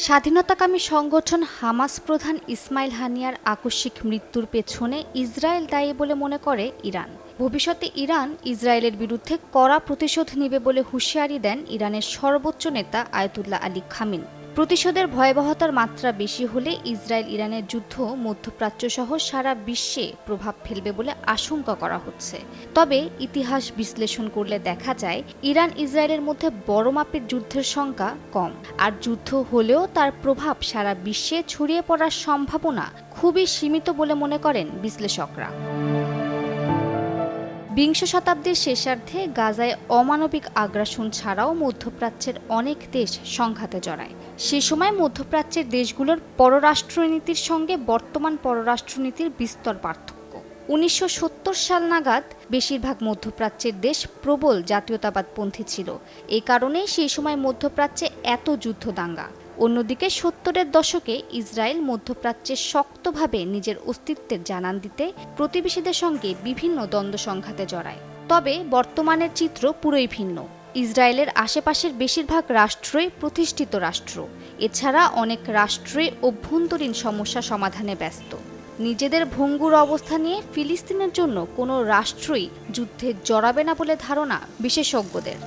স্বাধীনতাকামী সংগঠন হামাস প্রধান ইসমাইল হানিয়ার আকস্মিক মৃত্যুর পেছনে ইসরায়েল দায়ী বলে মনে করে ইরান। ভবিষ্যতে ইরান ইসরায়েলের বিরুদ্ধে কড়া প্রতিশোধ নেবে বলে হুঁশিয়ারি দেন ইরানের সর্বোচ্চ নেতা আয়াতুল্লাহ আলী খামেনি। প্রতিশোধের ভয়াবহতার মাত্রা বেশি হলে ইসরায়েল ইরানের যুদ্ধ মধ্যপ্রাচ্য সহ সারা বিশ্বে প্রভাব ফেলবে বলে আশঙ্কা করা হচ্ছে। তবে ইতিহাস বিশ্লেষণ করলে দেখা যায় ইরান ইসরায়েলের মধ্যে বড় মাপের যুদ্ধের সংখ্যা কম, আর যুদ্ধ হলেও তার প্রভাব সারা বিশ্বে ছড়িয়ে পড়ার সম্ভাবনা খুবই সীমিত বলে মনে করেন বিশ্লেষকরা। বিংশ শতাব্দীর শেষার্ধে গাজায় অমানবিক আগ্রাসন ছাড়াও মধ্যপ্রাচ্যের অনেক দেশ সংঘাতে জড়ায়। সে সময় মধ্যপ্রাচ্যের দেশগুলোর পররাষ্ট্রনীতির সঙ্গে বর্তমান পররাষ্ট্রনীতির বিস্তর পার্থক্য। 1970 সাল নাগাদ বেশিরভাগ মধ্যপ্রাচ্যের দেশ প্রবল জাতীয়তাবাদপন্থী ছিল। এই কারণেই সেই সময় মধ্যপ্রাচ্যে এত যুদ্ধ দাঙ্গা। অন্যদিকে 70-এর দশকে ইসরায়েল মধ্যপ্রাচ্যে শক্তভাবে নিজের অস্তিত্বের জানান দিতে প্রতিবেশীদের সঙ্গে বিভিন্ন দ্বন্দ্ব সংঘাতে জড়ায়। তবে বর্তমানের চিত্র পুরোই ভিন্ন। ইসরায়েলের আশেপাশের বেশিরভাগ রাষ্ট্রই প্রতিষ্ঠিত রাষ্ট্র। এছাড়া অনেক রাষ্ট্রই অভ্যন্তরীণ সমস্যা সমাধানে ব্যস্ত। নিজেদের ভঙ্গুর অবস্থা নিয়ে ফিলিস্তিনের জন্য কোনো রাষ্ট্রই যুদ্ধে জড়াবে না বলে ধারণা বিশেষজ্ঞদের।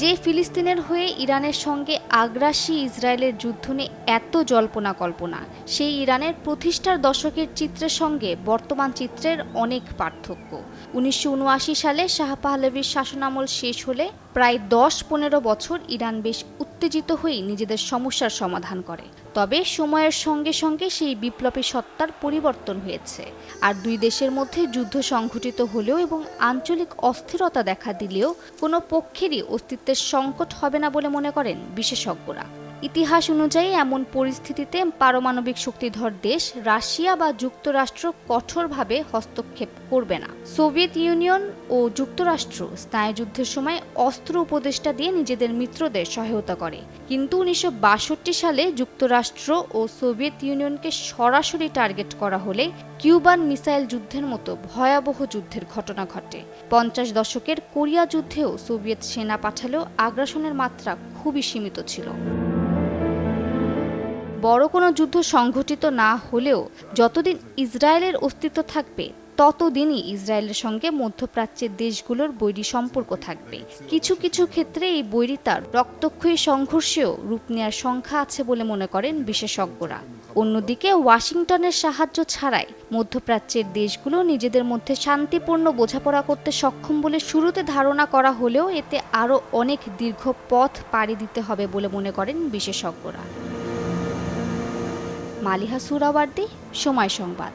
যে ফিলিস্তিনের হয়ে ইরানের সঙ্গে আগ্রাসী ইসরায়েলের যুদ্ধ নিয়ে এত জল্পনা কল্পনা, সেই ইরানের প্রতিষ্ঠার দশকের চিত্রের সঙ্গে বর্তমান চিত্রের অনেক পার্থক্য। 1979 সালে শাহ পাহলভীর শাসনামল শেষ হলে প্রায় 10-15 বছর ইরান বেশ উত্তেজিত হয়ে নিজেদের সমস্যার সমাধান করে। তবে সময়ের সঙ্গে সঙ্গে সেই বিপ্লবী সত্তার পরিবর্তন হয়েছে, আর দুই দেশের মধ্যে যুদ্ধ সংঘটিত হলেও এবং আঞ্চলিক অস্থিরতা দেখা দিলেও কোনো পক্ষেরই অস্তিত্বের সংকট হবে না বলে মনে করেন বিশেষজ্ঞরা। ইতিহাস অনুযায়ী এমন পরিস্থিতিতে পারমাণবিক শক্তিধর দেশ রাশিয়া বা যুক্তরাষ্ট্র কঠোরভাবে হস্তক্ষেপ করবে না। সোভিয়েত ইউনিয়ন ও যুক্তরাষ্ট্র স্নায়ুযুদ্ধের সময় অস্ত্র উপদেষ্টা দিয়ে নিজেদের মিত্রদের সহায়তা করে, কিন্তু 1962 সালে যুক্তরাষ্ট্র ও সোভিয়েত ইউনিয়নকে সরাসরি টার্গেট করা হলে কিউবান মিসাইল যুদ্ধের মতো ভয়াবহ যুদ্ধের ঘটনা ঘটে। 50 দশকের কোরিয়া যুদ্ধেও সোভিয়েত সেনা পাঠালেও আগ্রাসনের মাত্রা খুবই সীমিত ছিল। বড় কোনো যুদ্ধ সংঘটিত না হলেও যতদিন ইসরায়েলের অস্তিত্ব থাকবে ততদিনই ইসরায়েলের সঙ্গে মধ্যপ্রাচ্যের দেশগুলোর বৈরী সম্পর্ক থাকবে। কিছু কিছু ক্ষেত্রে এই বৈরিতার রক্তক্ষয়ী সংঘর্ষেও রূপ নেওয়ার সংখ্যা আছে বলে মনে করেন বিশেষজ্ঞরা। অন্যদিকে ওয়াশিংটনের সাহায্য ছাড়াই মধ্যপ্রাচ্যের দেশগুলো নিজেদের মধ্যে শান্তিপূর্ণ বোঝাপড়া করতে সক্ষম বলে শুরুতে ধারণা করা হলেও এতে আরও অনেক দীর্ঘ পথ পাড়ি দিতে হবে বলে মনে করেন বিশেষজ্ঞরা। মালিহা সুরাওয়ার্দী, সময় সংবাদ।